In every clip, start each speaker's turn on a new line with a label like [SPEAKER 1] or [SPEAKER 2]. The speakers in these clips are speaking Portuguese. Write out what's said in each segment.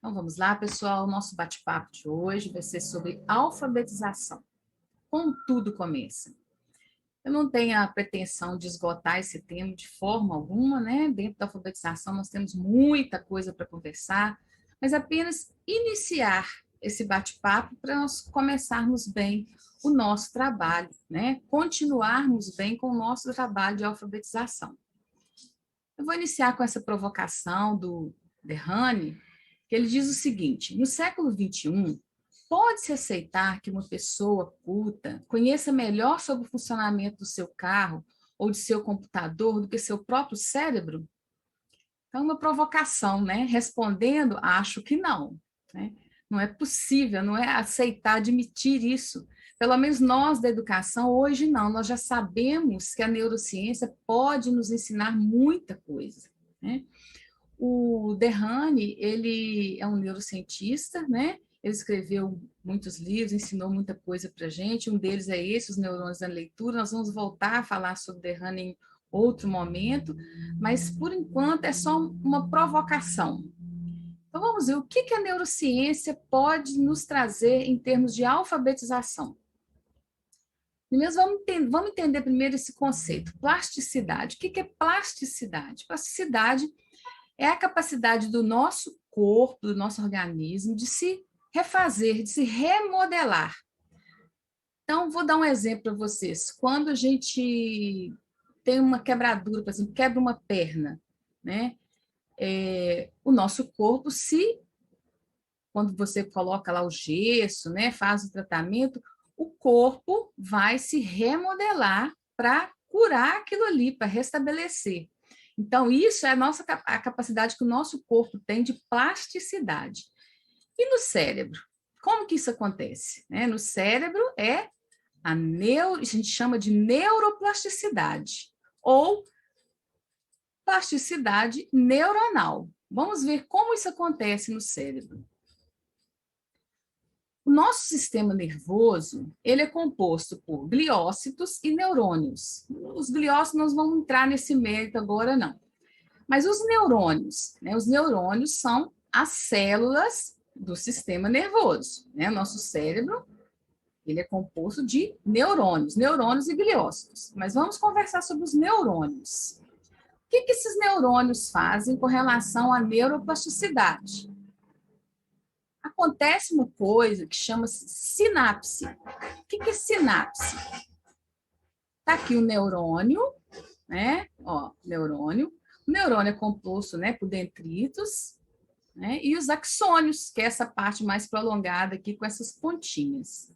[SPEAKER 1] Então vamos lá, pessoal. O nosso bate-papo de hoje vai ser sobre alfabetização. Como tudo começa. Eu não tenho a pretensão de esgotar esse tema de forma alguma, né? Dentro da alfabetização nós temos muita coisa para conversar, mas apenas iniciar esse bate-papo para nós começarmos bem o nosso trabalho, né? Continuarmos bem com o nosso trabalho de alfabetização. Eu vou iniciar com essa provocação do Derrani, que ele diz o seguinte: no século XXI, pode-se aceitar que uma pessoa culta conheça melhor sobre o funcionamento do seu carro ou de seu computador do que seu próprio cérebro? Então, uma provocação, né? Respondendo, acho que não. Né? Não é possível, não é aceitar, admitir isso. Pelo menos nós da educação, hoje não, nós já sabemos que a neurociência pode nos ensinar muita coisa. Né? O Derrani, ele é um neurocientista, né? Ele escreveu muitos livros, ensinou muita coisa para a gente. Um deles é esse, Os Neurônios da Leitura. Nós vamos voltar a falar sobre Derrani em outro momento, mas por enquanto é só uma provocação. Então vamos ver o que a neurociência pode nos trazer em termos de alfabetização. Primeiro, vamos entender primeiro esse conceito, plasticidade. O que é plasticidade? Plasticidade é a capacidade do nosso corpo, do nosso organismo, de se refazer, de se remodelar. Então, vou dar um exemplo para vocês. Quando a gente tem uma quebradura, por exemplo, quebra uma perna, né? O nosso corpo quando você coloca lá o gesso, né, faz o tratamento, o corpo vai se remodelar para curar aquilo ali, para restabelecer. Então, isso é a capacidade que o nosso corpo tem de plasticidade. E no cérebro? Como que isso acontece? No cérebro a gente chama de neuroplasticidade, ou plasticidade neuronal. Vamos ver como isso acontece no cérebro. O nosso sistema nervoso, ele é composto por gliócitos e neurônios. Os gliócitos nós vamos entrar nesse mérito agora, não. Mas os neurônios, né? Os neurônios são as células do sistema nervoso. Né? Nosso cérebro, ele é composto de neurônios e gliócitos. Mas vamos conversar sobre os neurônios. O que esses neurônios fazem com relação à neuroplasticidade? Acontece uma coisa que chama-se sinapse. O que é sinapse? Está aqui o neurônio, né? Ó, neurônio. O neurônio é composto, né, por dendritos, né, e os axônios, que é essa parte mais prolongada aqui com essas pontinhas.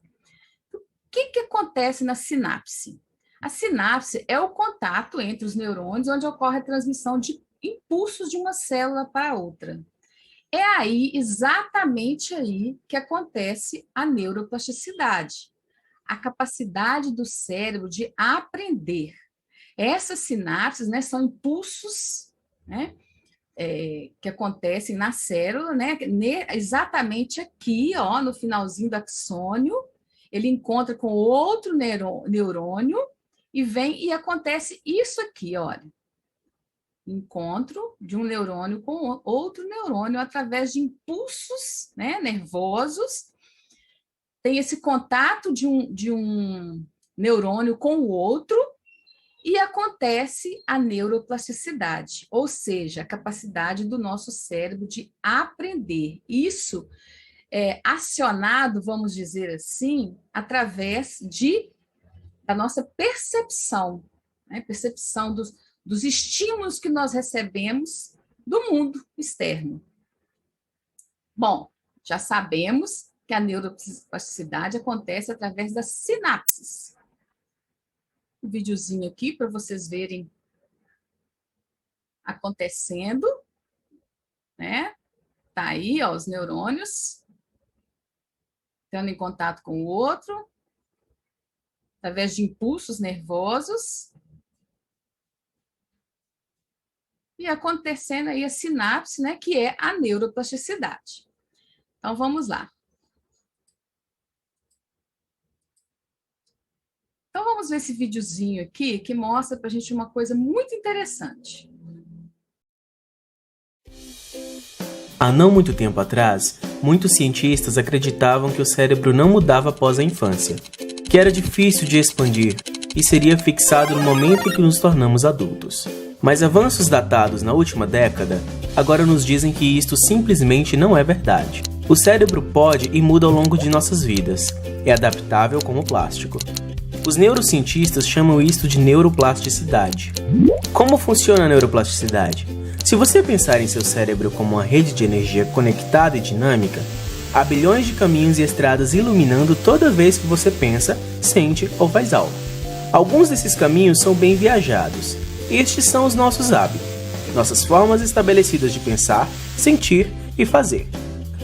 [SPEAKER 1] O que acontece na sinapse? A sinapse é o contato entre os neurônios, onde ocorre a transmissão de impulsos de uma célula para outra. É aí, exatamente aí, que acontece a neuroplasticidade, a capacidade do cérebro de aprender. Essas sinapses, né, são impulsos, né, que acontecem na célula, né, exatamente aqui, ó, no finalzinho do axônio, ele encontra com outro neurônio e vem e acontece isso aqui, olha. Encontro de um neurônio com outro neurônio através de impulsos, né, nervosos. Tem esse contato de um neurônio com o outro e acontece a neuroplasticidade, ou seja, a capacidade do nosso cérebro de aprender. Isso é acionado, vamos dizer assim, através da nossa percepção, né? Percepção dos estímulos que nós recebemos do mundo externo. Bom, já sabemos que a neuroplasticidade acontece através das sinapses. Um videozinho aqui para vocês verem acontecendo, né? Tá aí, ó, os neurônios estando em contato com o outro, através de impulsos nervosos, e acontecendo aí a sinapse, né, que é a neuroplasticidade. Então, vamos lá. Então, vamos ver esse videozinho aqui, que mostra para a gente uma coisa muito interessante.
[SPEAKER 2] Há não muito tempo atrás, muitos cientistas acreditavam que o cérebro não mudava após a infância, que era difícil de expandir e seria fixado no momento em que nos tornamos adultos. Mas avanços datados na última década agora nos dizem que isto simplesmente não é verdade. O cérebro pode e muda ao longo de nossas vidas. É adaptável como o plástico. Os neurocientistas chamam isto de neuroplasticidade. Como funciona a neuroplasticidade? Se você pensar em seu cérebro como uma rede de energia conectada e dinâmica, há bilhões de caminhos e estradas iluminando toda vez que você pensa, sente ou faz algo. Alguns desses caminhos são bem viajados. Estes são os nossos hábitos, nossas formas estabelecidas de pensar, sentir e fazer.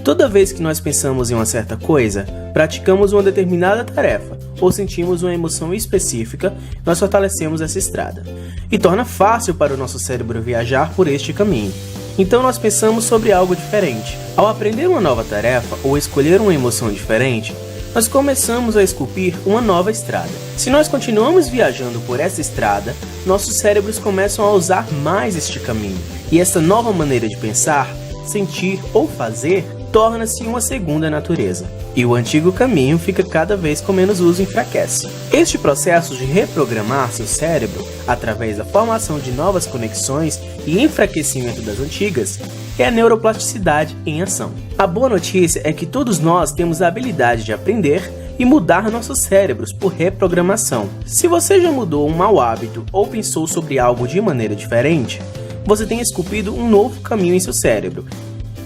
[SPEAKER 2] Toda vez que nós pensamos em uma certa coisa, praticamos uma determinada tarefa ou sentimos uma emoção específica, nós fortalecemos essa estrada. E torna fácil para o nosso cérebro viajar por este caminho. Então nós pensamos sobre algo diferente. Ao aprender uma nova tarefa ou escolher uma emoção diferente, nós começamos a esculpir uma nova estrada. Se nós continuamos viajando por essa estrada, nossos cérebros começam a usar mais este caminho. E essa nova maneira de pensar, sentir ou fazer torna-se uma segunda natureza. E o antigo caminho fica cada vez com menos uso e enfraquece. Este processo de reprogramar seu cérebro, através da formação de novas conexões e enfraquecimento das antigas, é a neuroplasticidade em ação. A boa notícia é que todos nós temos a habilidade de aprender e mudar nossos cérebros por reprogramação. Se você já mudou um mau hábito ou pensou sobre algo de maneira diferente, você tem esculpido um novo caminho em seu cérebro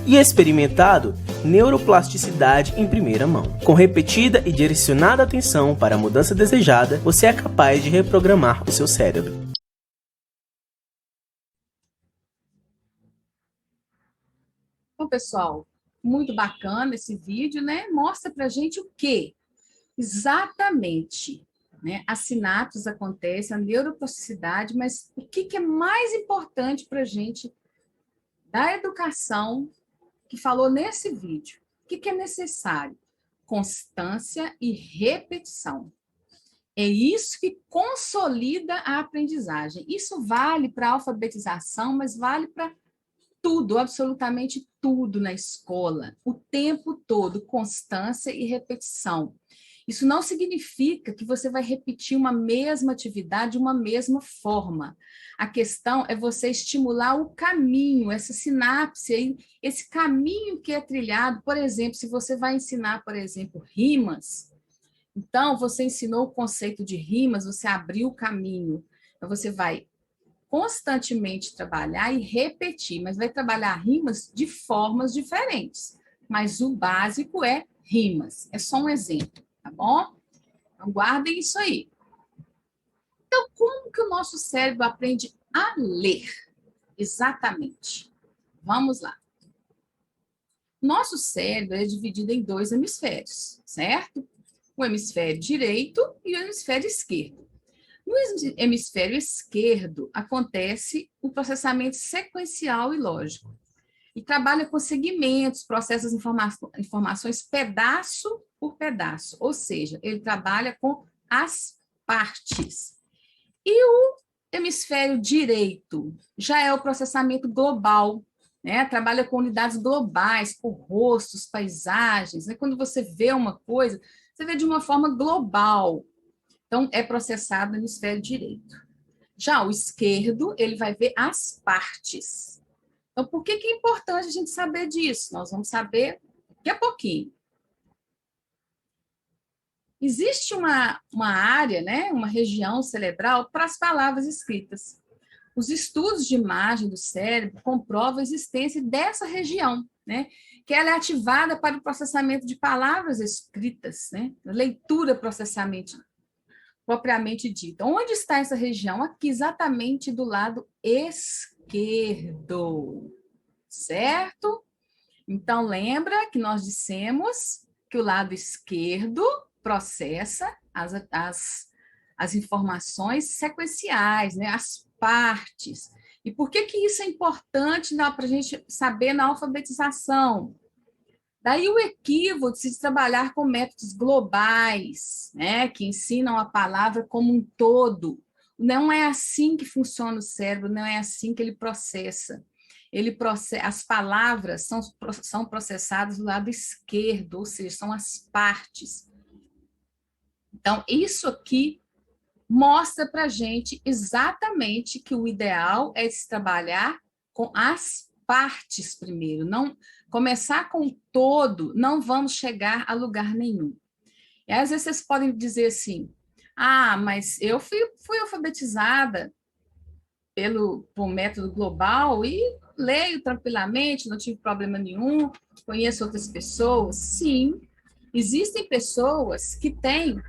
[SPEAKER 2] e experimentado neuroplasticidade em primeira mão. Com repetida e direcionada atenção para a mudança desejada, você é capaz de reprogramar o seu cérebro.
[SPEAKER 1] Bom, pessoal, muito bacana esse vídeo, né? Mostra pra gente o quê? Exatamente, né? As sinapses acontecem, a neuroplasticidade, mas o que é mais importante pra gente da educação que falou nesse vídeo? O que é necessário? Constância e repetição. É isso que consolida a aprendizagem. Isso vale para a alfabetização, mas vale para tudo, absolutamente tudo na escola, o tempo todo, constância e repetição. Isso não significa que você vai repetir uma mesma atividade, uma mesma forma. A questão é você estimular o caminho, essa sinapse, esse caminho que é trilhado. Por exemplo, se você vai ensinar, por exemplo, rimas, então você ensinou o conceito de rimas, você abriu o caminho. Então você vai constantemente trabalhar e repetir, mas vai trabalhar rimas de formas diferentes. Mas o básico é rimas. É só um exemplo, tá bom? Então, guardem isso aí. Então, como que o nosso cérebro aprende a ler? Exatamente. Vamos lá. Nosso cérebro é dividido em dois hemisférios, certo? O hemisfério direito e o hemisfério esquerdo. No hemisfério esquerdo, acontece o processamento sequencial e lógico. E trabalha com segmentos, processa as informações pedaço por pedaço. Ou seja, ele trabalha com as partes. E o hemisfério direito já é o processamento global, né? Trabalha com unidades globais, com rostos, paisagens. Né? Quando você vê uma coisa, você vê de uma forma global. Então, é processado no hemisfério direito. Já o esquerdo, ele vai ver as partes. Então, por que é importante a gente saber disso? Nós vamos saber daqui a pouquinho. Existe uma área, né, uma região cerebral para as palavras escritas. Os estudos de imagem do cérebro comprovam a existência dessa região, né, que ela é ativada para o processamento de palavras escritas, né, leitura, processamento propriamente dita. Onde está essa região? Aqui, exatamente do lado esquerdo, certo? Então, lembra que nós dissemos que o lado esquerdo processa as informações sequenciais, né? As partes. E por que isso é importante para a gente saber na alfabetização? Daí o equívoco de se trabalhar com métodos globais, né, que ensinam a palavra como um todo. Não é assim que funciona o cérebro, não é assim que ele processa. as palavras são processadas do lado esquerdo, ou seja, são as partes. Então, isso aqui mostra para a gente exatamente que o ideal é se trabalhar com as partes primeiro, não começar com o todo, não vamos chegar a lugar nenhum. E às vezes vocês podem dizer assim, mas eu fui alfabetizada por método global e leio tranquilamente, não tive problema nenhum, conheço outras pessoas. Sim, existem pessoas que têm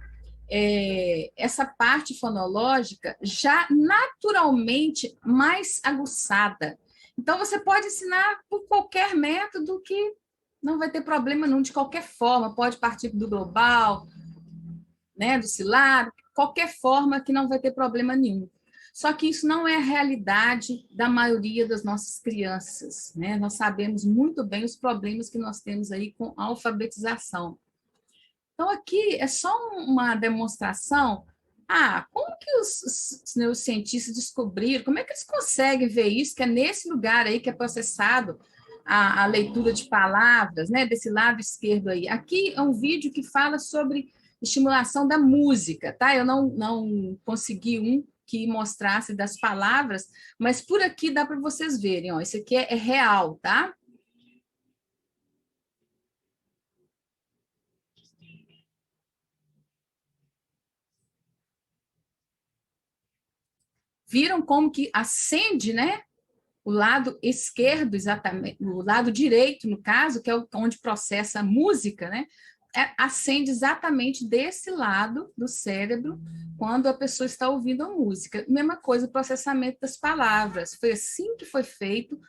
[SPEAKER 1] essa parte fonológica já naturalmente mais aguçada. Então, você pode ensinar por qualquer método que não vai ter problema nenhum, de qualquer forma, pode partir do global, né, do silábico, qualquer forma que não vai ter problema nenhum. Só que isso não é a realidade da maioria das nossas crianças, né? Nós sabemos muito bem os problemas que nós temos aí com a alfabetização. Então, aqui é só uma demonstração. Como que os neurocientistas descobriram? Como é que eles conseguem ver isso? Que é nesse lugar aí que é processado a leitura de palavras, né? Desse lado esquerdo aí. Aqui é um vídeo que fala sobre estimulação da música, tá? Eu não consegui um que mostrasse das palavras, mas por aqui dá para vocês verem, ó. Isso aqui é real, tá? Viram como que acende, né? O lado esquerdo, exatamente, o lado direito, no caso, que é onde processa a música, né? Acende exatamente desse lado do cérebro quando a pessoa está ouvindo a música. Mesma coisa, o processamento das palavras. Foi assim que foi feito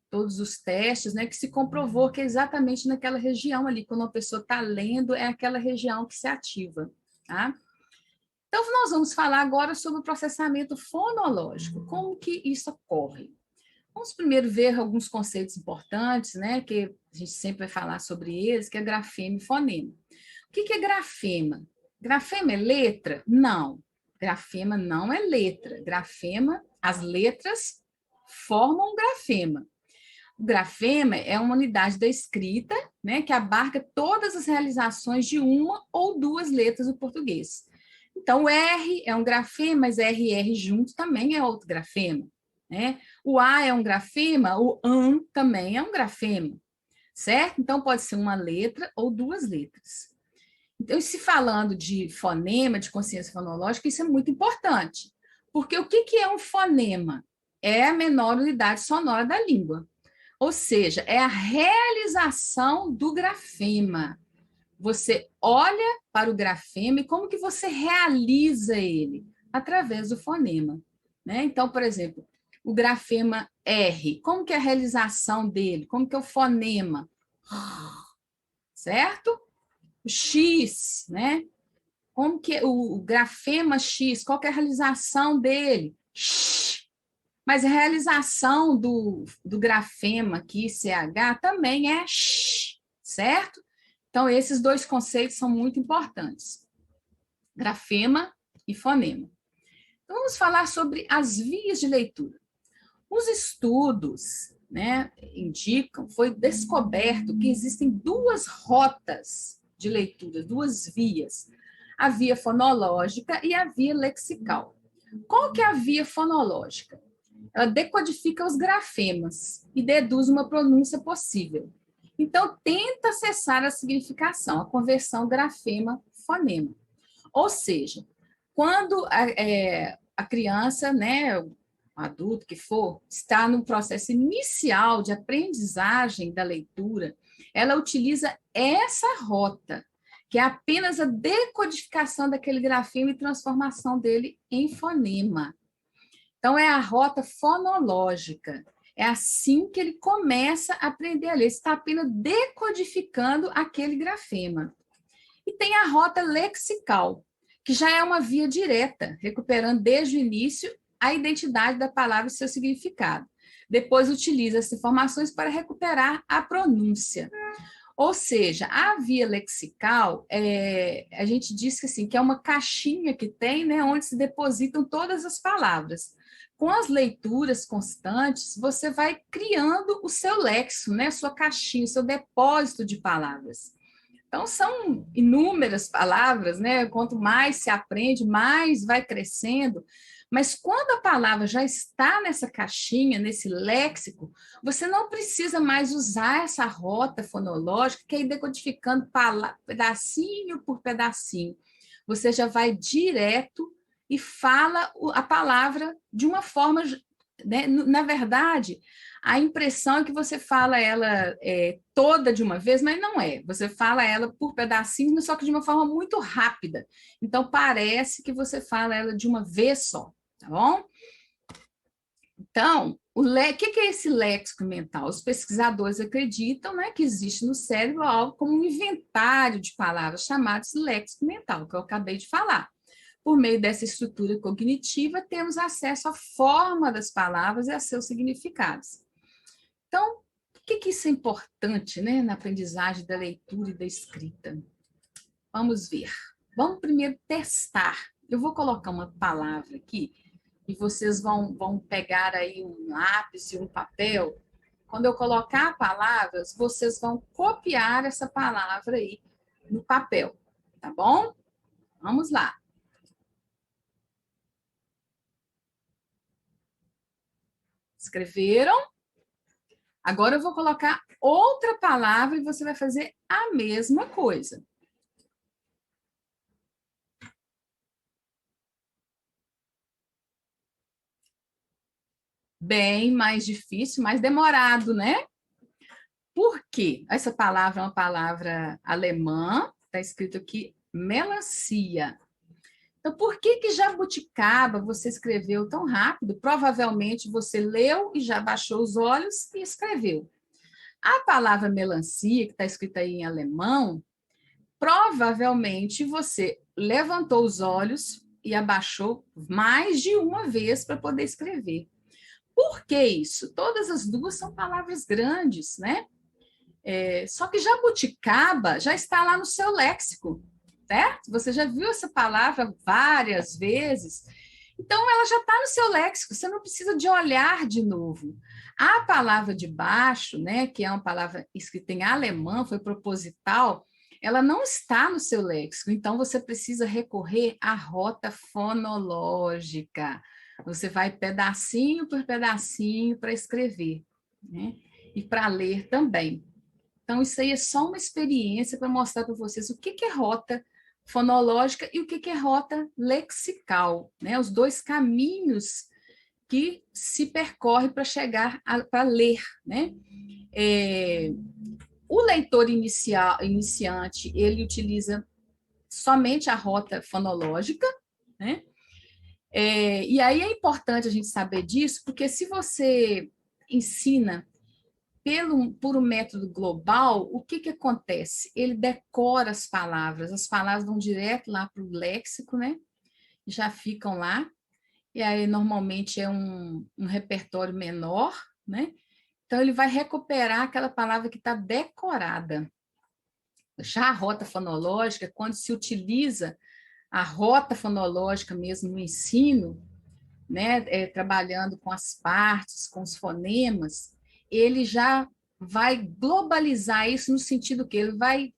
[SPEAKER 1] todos os testes, né? Que se comprovou que é exatamente naquela região ali, quando a pessoa está lendo, é aquela região que se ativa, tá? Então, nós vamos falar agora sobre o processamento fonológico, como que isso ocorre. Vamos primeiro ver alguns conceitos importantes, né, que a gente sempre vai falar sobre eles, que é grafema e fonema. O que é grafema? Grafema é letra? Não. Grafema não é letra. Grafema, as letras formam um grafema. O grafema é uma unidade da escrita, né, que abarca todas as realizações de uma ou duas letras do português. Então, o R é um grafema, mas RR junto também é outro grafema. Né? O A é um grafema, o AN também é um grafema, certo? Então, pode ser uma letra ou duas letras. Então, se falando de fonema, de consciência fonológica, isso é muito importante. Porque o que é um fonema? É a menor unidade sonora da língua. Ou seja, é a realização do grafema. Você olha para o grafema e como que você realiza ele? Através do fonema. Né? Então, por exemplo, o grafema R, como que é a realização dele? Como que é o fonema? Certo? O X, né? Como que é o grafema X, qual que é a realização dele? Mas a realização do grafema aqui, CH, também é certo? Então, esses dois conceitos são muito importantes. Grafema e fonema. Então, vamos falar sobre as vias de leitura. Os estudos, né, indicam, foi descoberto que existem duas rotas de leitura, duas vias. A via fonológica e a via lexical. Qual que é a via fonológica? Ela decodifica os grafemas e deduz uma pronúncia possível. Então, tenta acessar a significação, a conversão grafema-fonema. Ou seja, quando a criança, né, o adulto que for, está no processo inicial de aprendizagem da leitura, ela utiliza essa rota, que é apenas a decodificação daquele grafema e transformação dele em fonema. Então, é a rota fonológica. É assim que ele começa a aprender a ler. Está apenas decodificando aquele grafema. E tem a rota lexical, que já é uma via direta, recuperando desde o início a identidade da palavra e seu significado. Depois utiliza essas informações para recuperar a pronúncia. Ou seja, a via lexical, a gente diz que, assim, que é uma caixinha que tem, né, onde se depositam todas as palavras. com as leituras constantes, você vai criando o seu léxico, né? Sua caixinha, o seu depósito de palavras. Então, são inúmeras palavras, né? Quanto mais se aprende, mais vai crescendo. Mas quando a palavra já está nessa caixinha, nesse léxico, você não precisa mais usar essa rota fonológica, que é ir decodificando pedacinho por pedacinho. Você já vai direto e fala a palavra de uma forma, né? Na verdade, a impressão é que você fala ela toda de uma vez, mas não é. Você fala ela por pedacinhos, só que de uma forma muito rápida. Então, parece que você fala ela de uma vez só, tá bom? Então, o que é esse léxico mental? Os pesquisadores acreditam, né, que existe no cérebro algo como um inventário de palavras chamadas léxico mental, que eu acabei de falar. Por meio dessa estrutura cognitiva, temos acesso à forma das palavras e a seus significados. Então, por que isso é importante, né, na aprendizagem da leitura e da escrita? Vamos ver. Vamos primeiro testar. Eu vou colocar uma palavra aqui e vocês vão pegar aí um lápis e um papel. Quando eu colocar palavras, vocês vão copiar essa palavra aí no papel, tá bom? Vamos lá. Escreveram? Agora eu vou colocar outra palavra e você vai fazer a mesma coisa. Bem mais difícil, mais demorado, né? Por quê? Essa palavra é uma palavra alemã, está escrito aqui melancia. Então, por que jabuticaba você escreveu tão rápido? Provavelmente você leu e já baixou os olhos e escreveu. A palavra melancia, que está escrita aí em alemão, provavelmente você levantou os olhos e abaixou mais de uma vez para poder escrever. Por que isso? Todas as duas são palavras grandes, né? Só que jabuticaba já está lá no seu léxico, certo? Você já viu essa palavra várias vezes. Então, ela já está no seu léxico, você não precisa de olhar de novo. A palavra de baixo, né, que é uma palavra escrita em alemão, foi proposital, ela não está no seu léxico, então você precisa recorrer à rota fonológica. Você vai pedacinho por pedacinho para escrever, né? E para ler também. Então, isso aí é só uma experiência para mostrar para vocês o que é rota fonológica e o que é rota lexical, né? Os dois caminhos que se percorre para chegar para ler, né? O leitor iniciante, ele utiliza somente a rota fonológica, né? E aí é importante a gente saber disso, porque se você ensina por um método global, o que acontece? Ele decora as palavras vão direto lá para o léxico, né? Já ficam lá, e aí normalmente é um repertório menor, né? Então ele vai recuperar aquela palavra que está decorada. Já a rota fonológica, quando se utiliza a rota fonológica mesmo no ensino, né, trabalhando com as partes, com os fonemas, ele já vai globalizar isso no sentido que ele vai,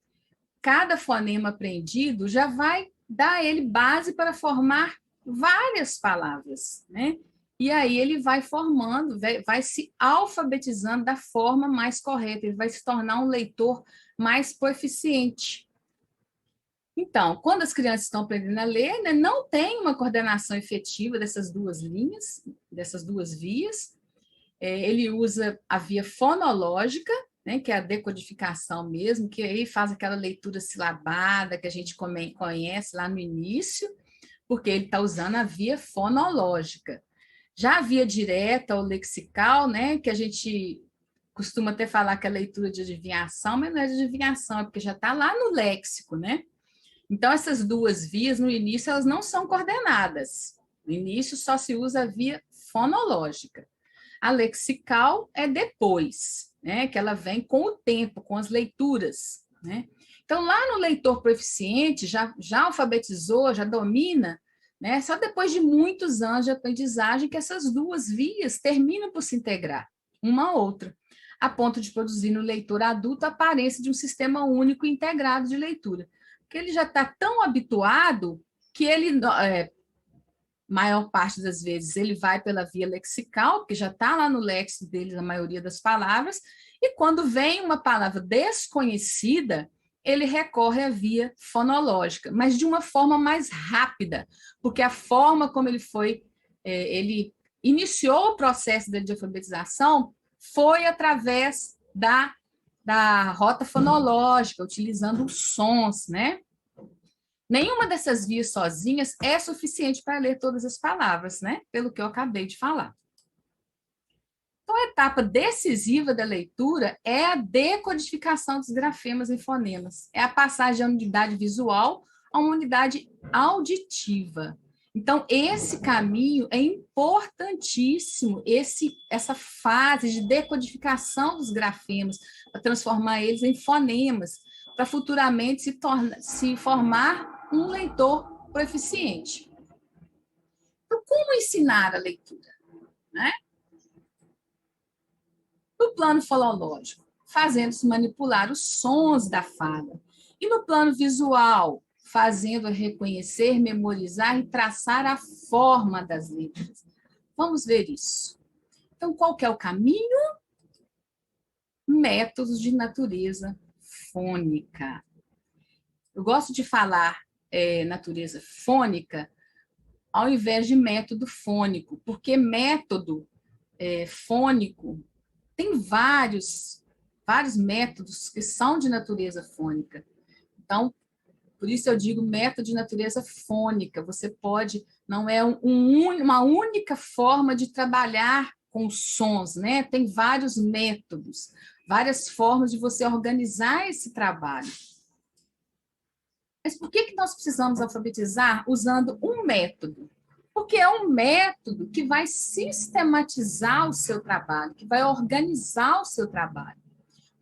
[SPEAKER 1] cada fonema aprendido já vai dar a ele base para formar várias palavras, né? E aí ele vai formando, vai se alfabetizando da forma mais correta, ele vai se tornar um leitor mais proficiente. Então, quando as crianças estão aprendendo a ler, né, não tem uma coordenação efetiva dessas duas linhas, dessas duas vias. Ele usa a via fonológica, né, que é a decodificação mesmo, que aí faz aquela leitura silabada que a gente conhece lá no início, porque ele está usando a via fonológica. Já a via direta ou lexical, né, que a gente costuma até falar que é leitura de adivinhação, mas não é de adivinhação, é porque já está lá no léxico, né? Então, essas duas vias, no início, elas não são coordenadas. No início, só se usa a via fonológica. A lexical é depois, né? Que ela vem com o tempo, com as leituras, né? Então, lá no leitor proficiente, já alfabetizou, já domina, né? Só depois de muitos anos de aprendizagem que essas duas vias terminam por se integrar, uma a outra, a ponto de produzir no leitor adulto a aparência de um sistema único e integrado de leitura. Porque ele já está tão habituado que ele, maior parte das vezes, ele vai pela via lexical, porque já está lá no léxico dele a maioria das palavras, e quando vem uma palavra desconhecida, ele recorre à via fonológica, mas de uma forma mais rápida, porque a forma como ele iniciou o processo de alfabetização foi através da rota fonológica, utilizando os sons, né? Nenhuma dessas vias sozinhas é suficiente para ler todas as palavras, né? Pelo que eu acabei de falar. Então, a etapa decisiva da leitura é a decodificação dos grafemas e fonemas. É a passagem da unidade visual a uma unidade auditiva. Então, esse caminho é importantíssimo, essa fase de decodificação dos grafemas, para transformar eles em fonemas, para futuramente se formar um leitor proficiente. Então, como ensinar a leitura? Né? No plano fonológico, fazendo-se manipular os sons da fala. E no plano visual, fazendo reconhecer, memorizar e traçar a forma das letras. Vamos ver isso. Então, qual que é o caminho? Métodos de natureza fônica. Eu gosto de falar natureza fônica ao invés de método fônico, porque método fônico tem vários métodos que são de natureza fônica. Então, por isso eu digo método de natureza fônica. Você pode, não é uma única forma de trabalhar com sons, né? Tem vários métodos, várias formas de você organizar esse trabalho. Mas por que nós precisamos alfabetizar usando um método? Porque é um método que vai sistematizar o seu trabalho, que vai organizar o seu trabalho.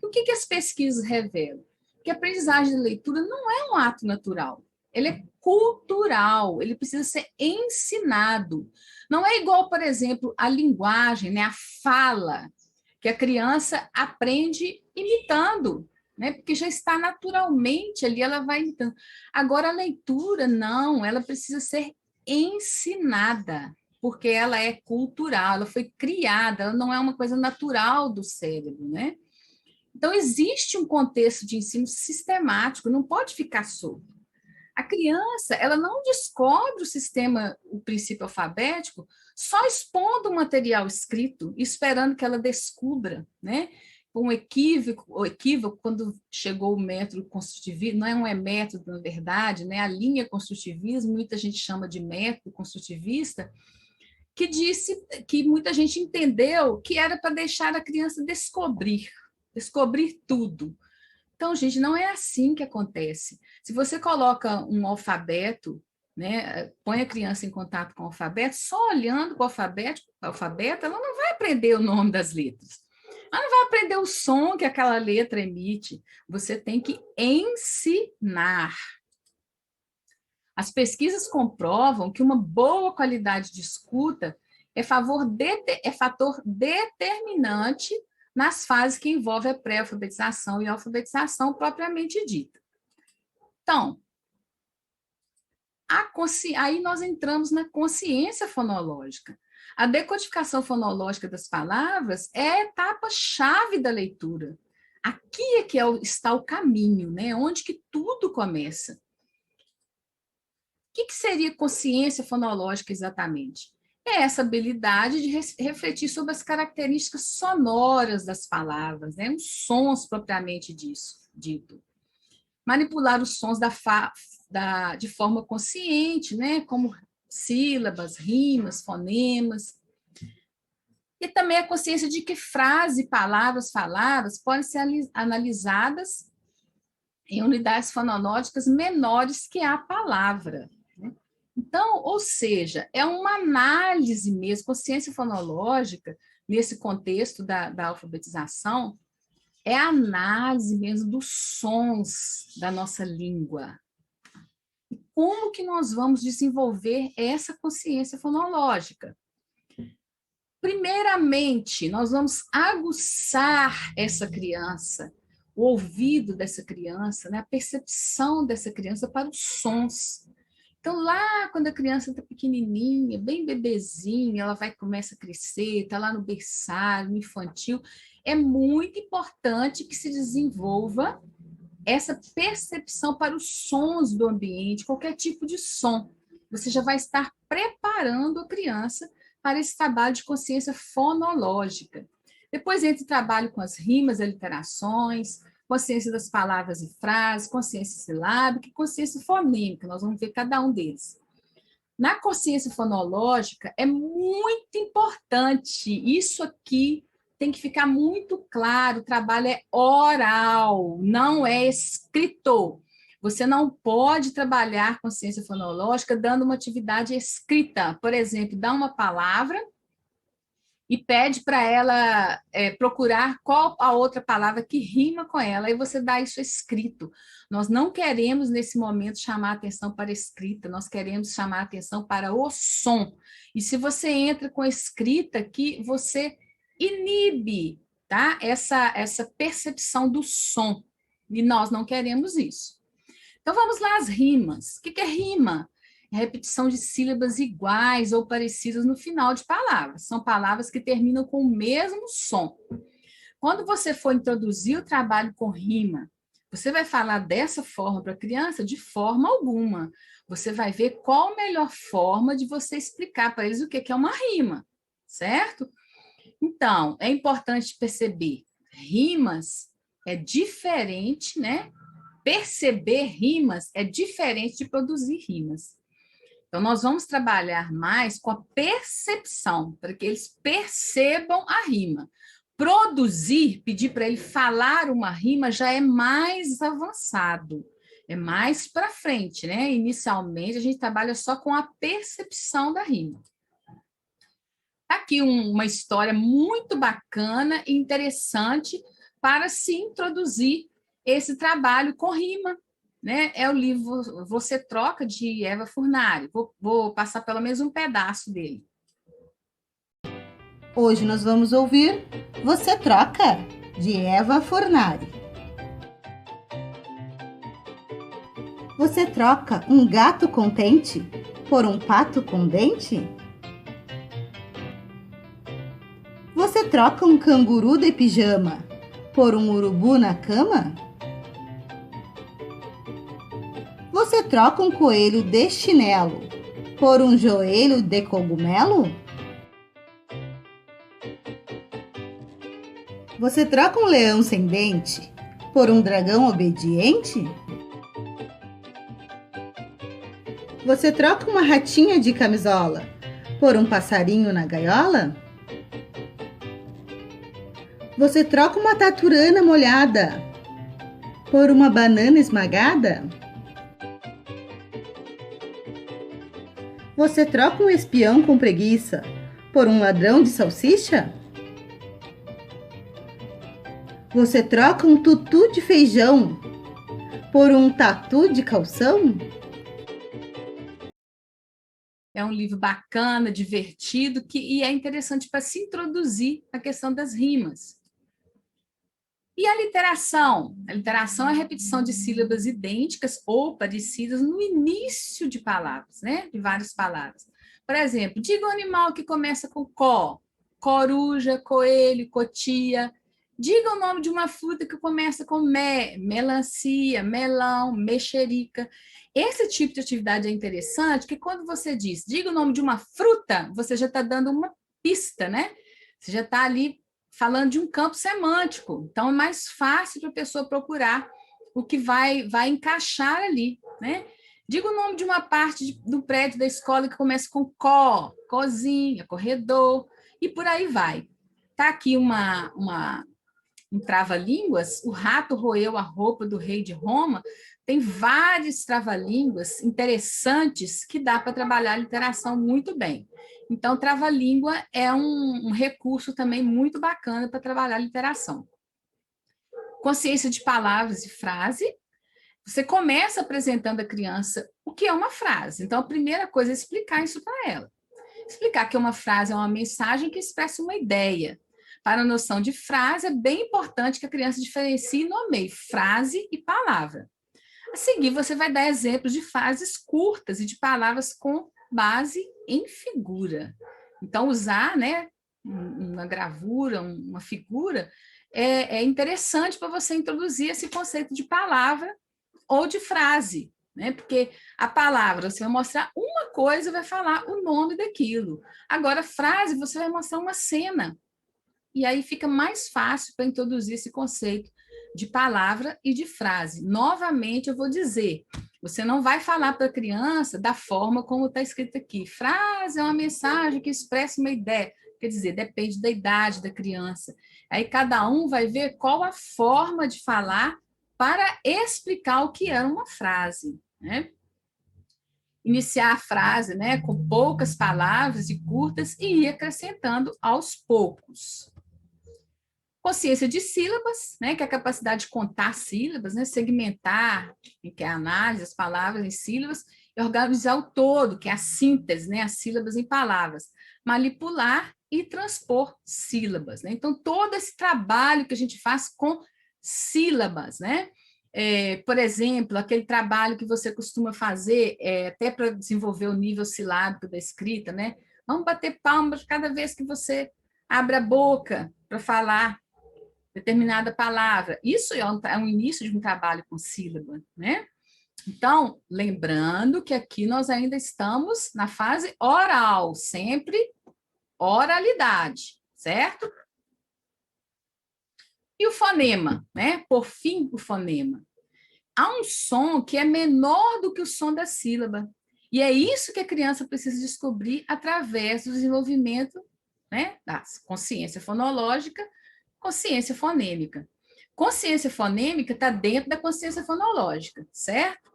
[SPEAKER 1] O que as pesquisas revelam? Que a aprendizagem de leitura não é um ato natural, ele é cultural, ele precisa ser ensinado. Não é igual, por exemplo, a linguagem, né, a fala, que a criança aprende imitando, né, porque já está naturalmente ali, ela vai imitando. Agora, a leitura, não, ela precisa ser ensinada, porque ela é cultural, ela foi criada, ela não é uma coisa natural do cérebro, né? Então, existe um contexto de ensino sistemático, não pode ficar solto. A criança, ela não descobre o princípio alfabético, só expondo o material escrito, esperando que ela descubra, né? Um equívoco, quando chegou o método construtivismo, não é método, na verdade, né? A linha construtivismo, muita gente chama de método construtivista, que disse que muita gente entendeu que era para deixar a criança descobrir tudo. Então, gente, não é assim que acontece. Se você coloca um alfabeto, né, põe a criança em contato com o alfabeto, só olhando para o alfabeto, ela não vai aprender o nome das letras. Ela não vai aprender o som que aquela letra emite. Você tem que ensinar. As pesquisas comprovam que uma boa qualidade de escuta é fator determinante nas fases que envolvem a pré-alfabetização e a alfabetização propriamente dita. Então, aí nós entramos na consciência fonológica. A decodificação fonológica das palavras é a etapa-chave da leitura. Aqui é que está o caminho, né? Onde que tudo começa. O que seria consciência fonológica exatamente? É essa habilidade de refletir sobre as características sonoras das palavras, né? Os sons propriamente dito. Manipular os sons de forma consciente, né? Como sílabas, rimas, fonemas. E também a consciência de que frase e palavras faladas podem ser analisadas em unidades fonológicas menores que a palavra. Então, ou seja, é uma análise mesmo, consciência fonológica, nesse contexto da alfabetização, é a análise mesmo dos sons da nossa língua. como que nós vamos desenvolver essa consciência fonológica? Primeiramente, nós vamos aguçar essa criança, o ouvido dessa criança, né? A percepção dessa criança para os sons. Então, lá quando a criança está pequenininha, bem bebezinha, ela começa a crescer, está lá no berçário, no infantil, é muito importante que se desenvolva essa percepção para os sons do ambiente, qualquer tipo de som. Você já vai estar preparando a criança para esse trabalho de consciência fonológica. Depois entra o trabalho com as rimas, aliterações, consciência das palavras e frases, consciência silábica e consciência fonémica. Nós vamos ver cada um deles. Na consciência fonológica, é muito importante, isso aqui tem que ficar muito claro, o trabalho é oral, não é escrito. Você não pode trabalhar consciência fonológica dando uma atividade escrita. Por exemplo, dá uma palavra e pede para ela procurar qual a outra palavra que rima com ela, e você dá isso escrito. Nós não queremos, nesse momento, chamar a atenção para a escrita, nós queremos chamar a atenção para o som. E se você entra com a escrita aqui, você inibe, tá? Essa percepção do som, e nós não queremos isso. Então, vamos lá às rimas. O que é rima? É repetição de sílabas iguais ou parecidas no final de palavras. São palavras que terminam com o mesmo som. Quando você for introduzir o trabalho com rima, você vai falar dessa forma para a criança? De forma alguma. Você vai ver qual a melhor forma de você explicar para eles o que é uma rima, certo? Então, é importante perceber, rimas é diferente, né? Perceber rimas é diferente de produzir rimas. Então, nós vamos trabalhar mais com a percepção, para que eles percebam a rima. Produzir, pedir para ele falar uma rima, já é mais avançado, é mais para frente, né? Inicialmente, a gente trabalha só com a percepção da rima. Aqui uma história muito bacana e interessante para se introduzir esse trabalho com rima, né? É o livro Você Troca, de Eva Furnari. Vou passar pelo menos um pedaço dele.
[SPEAKER 3] Hoje nós vamos ouvir Você Troca, de Eva Furnari. Você troca um gato contente por um pato com dente? Você troca um canguru de pijama por um urubu na cama? Você troca um coelho de chinelo por um joelho de cogumelo? Você troca um leão sem dente por um dragão obediente? Você troca uma ratinha de camisola por um passarinho na gaiola? Você troca uma taturana molhada por uma banana esmagada? Você troca um espião com preguiça por um ladrão de salsicha? Você troca um tutu de feijão por um tatu de calção?
[SPEAKER 1] É um livro bacana, divertido, e é interessante para se introduzir a questão das rimas. E a literação? A literação é a repetição de sílabas idênticas ou parecidas no início de palavras, né? De várias palavras. Por exemplo, diga um animal que começa com có, coruja, coelho, cotia. Diga o nome de uma fruta que começa com melancia, melão, mexerica. Esse tipo de atividade é interessante, porque quando você diz, diga o nome de uma fruta, você já está dando uma pista, né? Você já está ali falando de um campo semântico. Então, é mais fácil para a pessoa procurar o que vai encaixar ali, né? Diga o nome de uma parte do prédio da escola que começa com có, cozinha, corredor, e por aí vai. Está aqui um trava-línguas, o rato roeu a roupa do rei de Roma. Tem vários trava-línguas interessantes que dá para trabalhar a literação muito bem. Então, trava-língua é um recurso também muito bacana para trabalhar a literação. Consciência de palavras e frase. Você começa apresentando à criança o que é uma frase. Então, a primeira coisa é explicar isso para ela. Explicar que uma frase é uma mensagem que expressa uma ideia. Para a noção de frase, é bem importante que a criança diferencie e nomeie frase e palavra. A seguir, você vai dar exemplos de frases curtas e de palavras com base em figura. Então, usar, né, uma gravura, uma figura, é interessante para você introduzir esse conceito de palavra ou de frase, né? Porque a palavra, você vai mostrar uma coisa, vai falar o nome daquilo. Agora, frase, você vai mostrar uma cena. E aí fica mais fácil para introduzir esse conceito de palavra e de frase. Novamente, eu vou dizer, você não vai falar para a criança da forma como está escrito aqui. Frase é uma mensagem que expressa uma ideia. Quer dizer, depende da idade da criança. Aí cada um vai ver qual a forma de falar para explicar o que é uma frase, né? Iniciar a frase, né, com poucas palavras e curtas e ir acrescentando aos poucos. Consciência de sílabas, né, que é a capacidade de contar sílabas, né, segmentar, que é a análise das palavras em sílabas, e organizar o todo, que é a síntese, né, as sílabas em palavras. Manipular e transpor sílabas, né? Então, todo esse trabalho que a gente faz com sílabas, né? Por exemplo, aquele trabalho que você costuma fazer, até para desenvolver o nível silábico da escrita, né? Vamos bater palmas cada vez que você abre a boca para falar determinada palavra. Isso é um início de um trabalho com sílaba, né? Então, lembrando que aqui nós ainda estamos na fase oral, sempre oralidade, certo? E o fonema, né? Por fim, o fonema. Há um som que é menor do que o som da sílaba. E é isso que a criança precisa descobrir através do desenvolvimento, né, da consciência fonológica, consciência fonêmica. Consciência fonêmica está dentro da consciência fonológica, certo?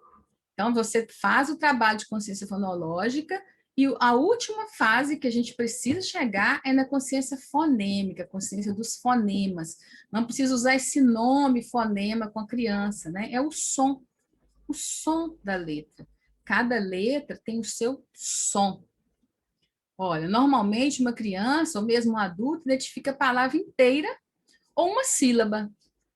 [SPEAKER 1] Então, você faz o trabalho de consciência fonológica e a última fase que a gente precisa chegar é na consciência fonêmica, consciência dos fonemas. Não precisa usar esse nome fonema com a criança, né? É o som da letra. Cada letra tem o seu som. Olha, normalmente uma criança ou mesmo um adulto identifica a palavra inteira ou uma sílaba,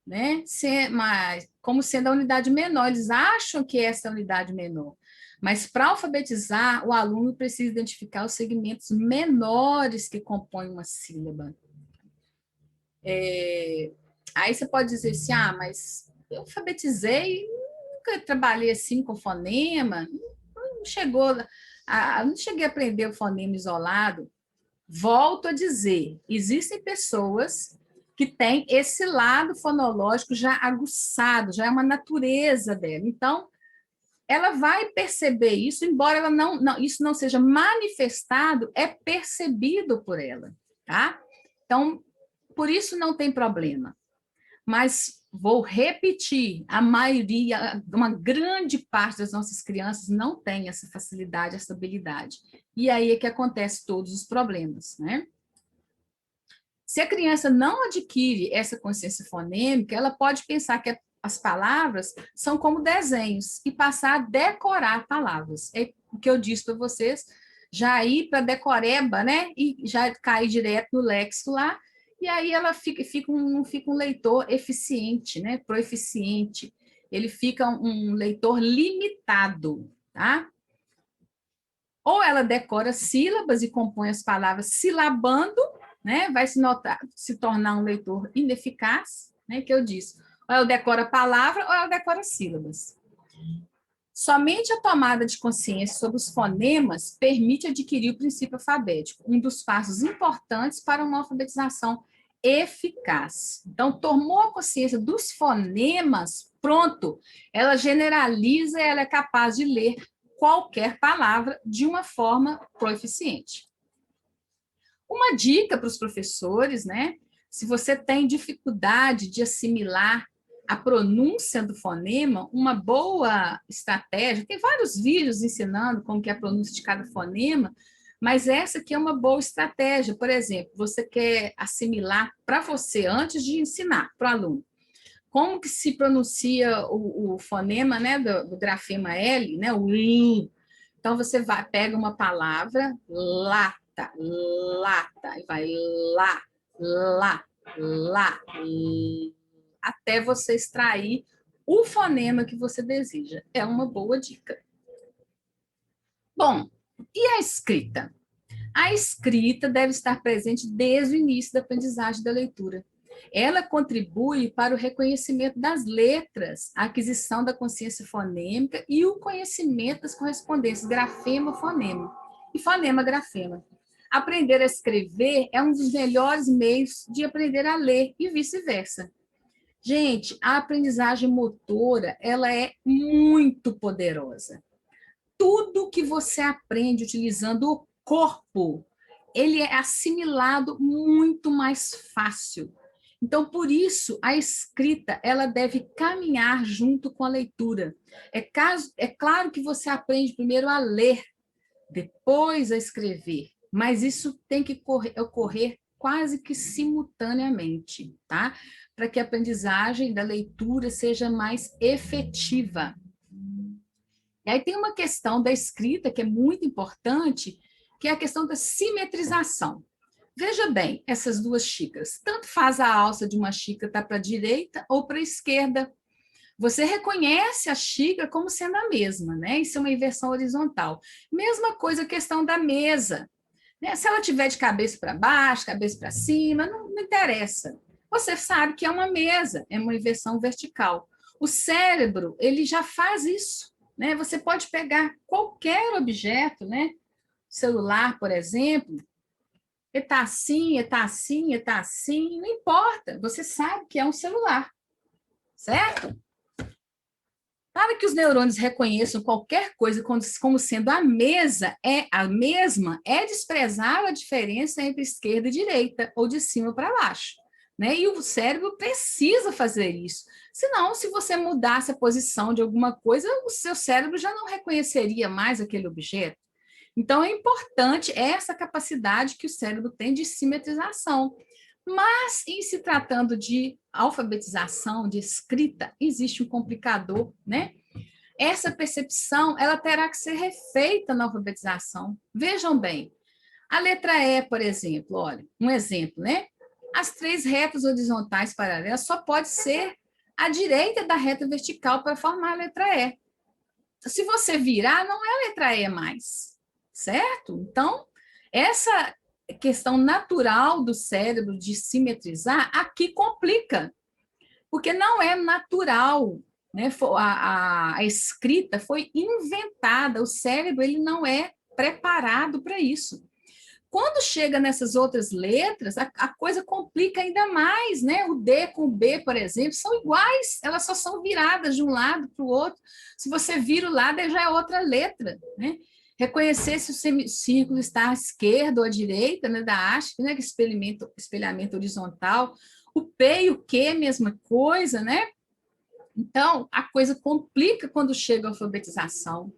[SPEAKER 1] né? Mas como sendo a unidade menor, eles acham que essa é a unidade menor. Mas para alfabetizar, o aluno precisa identificar os segmentos menores que compõem uma sílaba. Aí você pode dizer assim, mas eu alfabetizei, nunca trabalhei assim com fonema, não cheguei a aprender o fonema isolado. Volto a dizer, existem pessoas que têm esse lado fonológico já aguçado, já é uma natureza dela. Então, ela vai perceber isso, embora ela isso não seja manifestado, é percebido por ela, tá? Então, por isso não tem problema. Mas vou repetir, a maioria, uma grande parte das nossas crianças não tem essa facilidade, essa habilidade. E aí é que acontece todos os problemas, né? Se a criança não adquire essa consciência fonêmica, ela pode pensar que as palavras são como desenhos e passar a decorar palavras. É o que eu disse para vocês, já ir para decoreba, né? E já cair direto no léxico lá, e aí ela não fica um leitor eficiente, né? Proeficiente. Ele fica um leitor limitado, tá? Ou ela decora sílabas e compõe as palavras silabando, né? Vai se tornar um leitor ineficaz, né? Que eu disse. Ou ela decora a palavra ou ela decora sílabas. Somente a tomada de consciência sobre os fonemas permite adquirir o princípio alfabético, um dos passos importantes para uma alfabetização eficaz. Então, tomou a consciência dos fonemas, pronto, ela generaliza, ela é capaz de ler qualquer palavra de uma forma proeficiente. Uma dica para os professores, né? Se você tem dificuldade de assimilar a pronúncia do fonema, uma boa estratégia, tem vários vídeos ensinando como que é a pronúncia de cada fonema, mas essa aqui é uma boa estratégia. Por exemplo, você quer assimilar para você, antes de ensinar para o aluno, como que se pronuncia o fonema, né, do grafema L, né, o L. Então, você pega uma palavra, lata, lata, e vai lá, lá, lá, até você extrair o fonema que você deseja. É uma boa dica. Bom, e a escrita? A escrita deve estar presente desde o início da aprendizagem da leitura. Ela contribui para o reconhecimento das letras, a aquisição da consciência fonêmica e o conhecimento das correspondências grafema-fonema e fonema-grafema. Aprender a escrever é um dos melhores meios de aprender a ler e vice-versa. Gente, a aprendizagem motora, ela é muito poderosa. Tudo que você aprende utilizando o corpo, ele é assimilado muito mais fácil. Então, por isso, a escrita, ela deve caminhar junto com a leitura. É claro que você aprende primeiro a ler, depois a escrever, mas isso tem que ocorrer quase que simultaneamente, tá? Para que a aprendizagem da leitura seja mais efetiva. E aí tem uma questão da escrita que é muito importante, que é a questão da simetrização. Veja bem, essas duas xícaras. Tanto faz a alça de uma xícara tá para a direita ou para a esquerda. Você reconhece a xícara como sendo a mesma, né? Isso é uma inversão horizontal. Mesma coisa a questão da mesa. Né? Se ela tiver de cabeça para baixo, cabeça para cima, não interessa. Você sabe que é uma mesa, é uma inversão vertical. O cérebro, ele já faz isso. Né? Você pode pegar qualquer objeto, né? Celular, por exemplo, ele está assim, ele está assim, ele está assim, não importa, você sabe que é um celular, certo? Para que os neurônios reconheçam qualquer coisa como sendo a mesma, é desprezar a diferença entre esquerda e direita, ou de cima para baixo. Né? E o cérebro precisa fazer isso. Senão, se você mudasse a posição de alguma coisa, o seu cérebro já não reconheceria mais aquele objeto. Então, é importante essa capacidade que o cérebro tem de simetrização. Mas, em se tratando de alfabetização, de escrita, existe um complicador, né? Essa percepção, ela terá que ser refeita na alfabetização. Vejam bem, a letra E, por exemplo, olha, um exemplo, né? As 3 retas horizontais paralelas só pode ser à direita da reta vertical para formar a letra E. Se você virar, não é a letra E mais, certo? Então, essa questão natural do cérebro de simetrizar aqui complica, porque não é natural, né? A escrita foi inventada, o cérebro ele não é preparado para isso. Quando chega nessas outras letras, a coisa complica ainda mais, né? O D com o B, por exemplo, são iguais, elas só são viradas de um lado para o outro. Se você vira o lado, já é outra letra, né? Reconhecer se o semicírculo está à esquerda ou à direita, né, da haste, né, que espelhamento horizontal. O P e o Q, mesma coisa, né? Então, a coisa complica quando chega a alfabetização.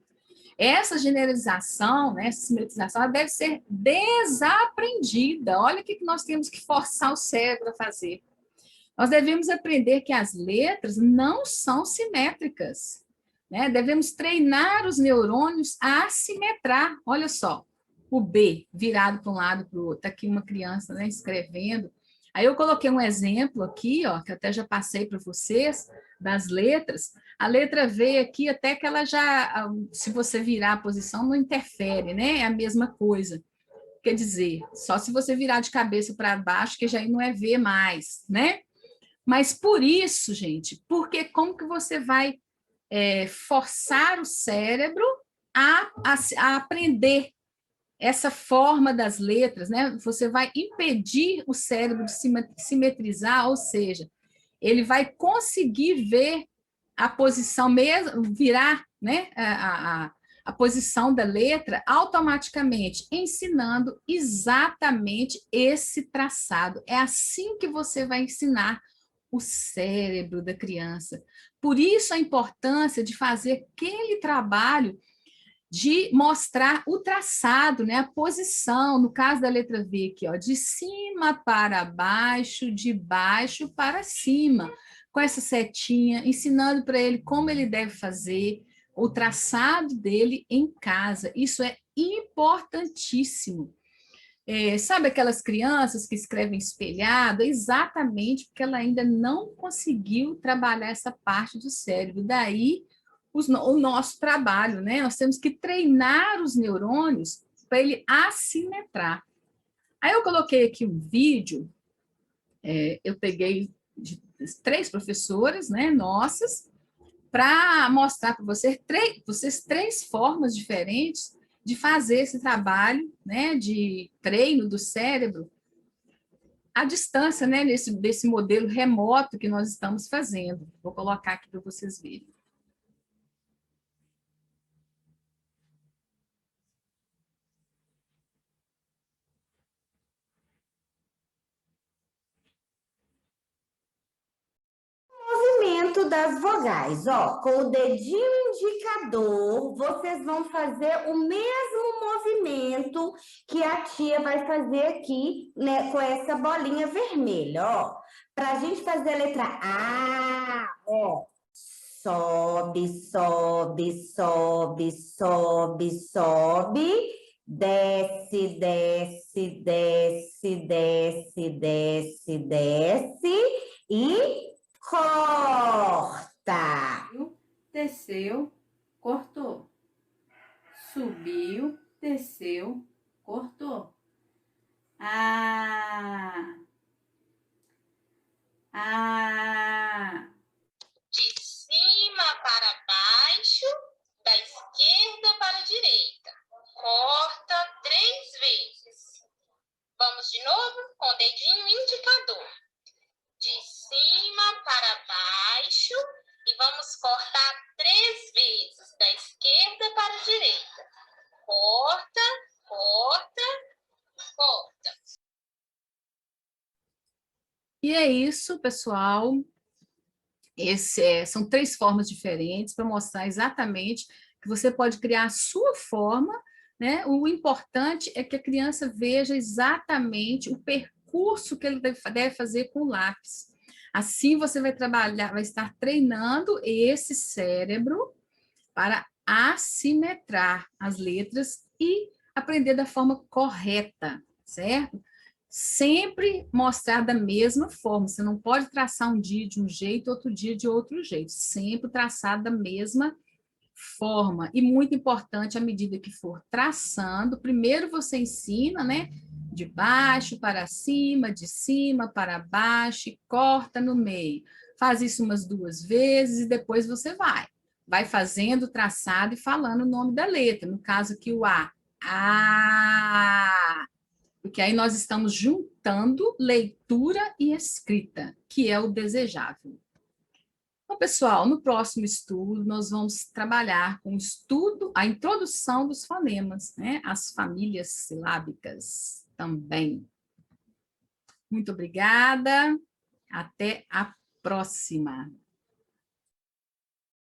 [SPEAKER 1] Essa generalização, né, essa simetrização, ela deve ser desaprendida. Olha o que nós temos que forçar o cérebro a fazer. Nós devemos aprender que as letras não são simétricas. Né? Devemos treinar os neurônios a assimetrar. Olha só, o B virado para um lado para o outro. Está aqui uma criança, né, escrevendo. Aí eu coloquei um exemplo aqui, ó, que até já passei para vocês, das letras. A letra V aqui, até que ela já, se você virar a posição, não interfere, né? É a mesma coisa. Quer dizer, só se você virar de cabeça para baixo, que já não é V mais, né? Mas por isso, gente, porque como que você vai forçar o cérebro a aprender essa forma das letras, né? Você vai impedir o cérebro de simetrizar, ou seja, ele vai conseguir ver a posição mesmo, virar, né, a posição da letra automaticamente, ensinando exatamente esse traçado. É assim que você vai ensinar o cérebro da criança. Por isso a importância de fazer aquele trabalho de mostrar o traçado, né, a posição, no caso da letra V aqui, ó, de cima para baixo, de baixo para cima. com essa setinha, ensinando para ele como ele deve fazer, o traçado dele em casa. Isso é importantíssimo. Sabe aquelas crianças que escrevem espelhado? Exatamente porque ela ainda não conseguiu trabalhar essa parte do cérebro. Daí o nosso trabalho, né? Nós temos que treinar os neurônios para ele assimetrar. Aí eu coloquei aqui um vídeo, eu peguei de 3 professoras, né, nossas, para mostrar para vocês 3 formas diferentes de fazer esse trabalho, né, de treino do cérebro à distância, né, desse modelo remoto que nós estamos fazendo. Vou colocar aqui para vocês verem.
[SPEAKER 4] Movimento das vogais, ó, com o dedinho indicador, vocês vão fazer o mesmo movimento que a tia vai fazer aqui, né, com essa bolinha vermelha, ó. Para a gente fazer a letra A, ó, sobe, sobe, sobe, sobe, sobe, desce, desce, desce, desce, desce, desce e corta.
[SPEAKER 5] Desceu, cortou. Subiu, desceu, cortou. Ah.
[SPEAKER 6] De cima para baixo, da esquerda para a direita. Corta 3 vezes. Vamos de novo com o dedinho indicador. De cima para baixo e vamos cortar 3 vezes, da esquerda para a direita. Corta, corta, corta.
[SPEAKER 1] E é isso, pessoal. São 3 formas diferentes para mostrar exatamente que você pode criar a sua forma, né? O importante é que a criança veja exatamente o percurso que ele deve fazer com o lápis. Assim você vai trabalhar, vai estar treinando esse cérebro para assimetrar as letras e aprender da forma correta, certo? Sempre mostrar da mesma forma. Você não pode traçar um dia de um jeito, outro dia de outro jeito. Sempre traçar da mesma forma. E muito importante, à medida que for traçando, primeiro você ensina, né? De baixo para cima, de cima para baixo, e corta no meio. Faz isso umas 2 vezes e depois você vai fazendo o traçado e falando o nome da letra. No caso aqui, o A. A. Porque aí nós estamos juntando leitura e escrita, que é o desejável. Então, pessoal, no próximo estudo, nós vamos trabalhar com o estudo, a introdução dos fonemas, né? As famílias silábicas também. Muito obrigada, até a próxima.